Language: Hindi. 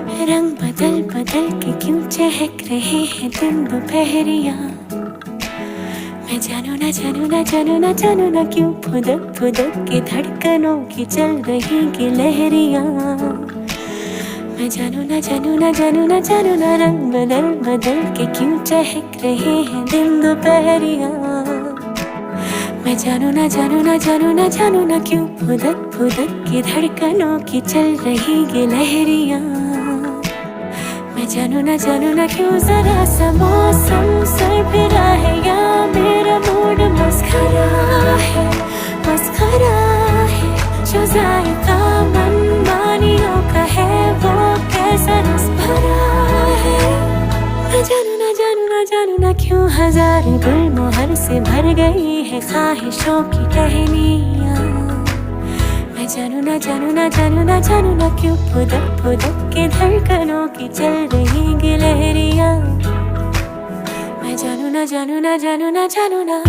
रंग बदल बदल के क्यों चहक रहे हैं दिन दोपहरिया। मैं जानू ना जानू ना जानू ना जानू ना क्यों फुदक फुदक के धड़कनों की चल रही गिलहरियाँ। मैं जानू ना जानू ना जानू ना जानू ना रंग बदल बदल के क्यों चहक रहे हैं दिन दोपहरिया। मैं जानू ना जानू ना जानू ना जानू ना क्यों फुदक फुदक के धड़कनों की चल रही गिलहरियाँ। मैं जानू ना क्यों जरा सा मौसम सरफिरा है या मेरा मूड मस्खरा है जो जायका मनमानियों का है वो कैसा रस भरा है। मैं जानू ना क्यों हजारे गुलमोहर से भर गई है ख्वाहिशों की टहनियाँ। मैं जानू ना क्यों फुदक फुदक के धड़कनों की चल रही गिलहरियाँ। मैं जानू ना।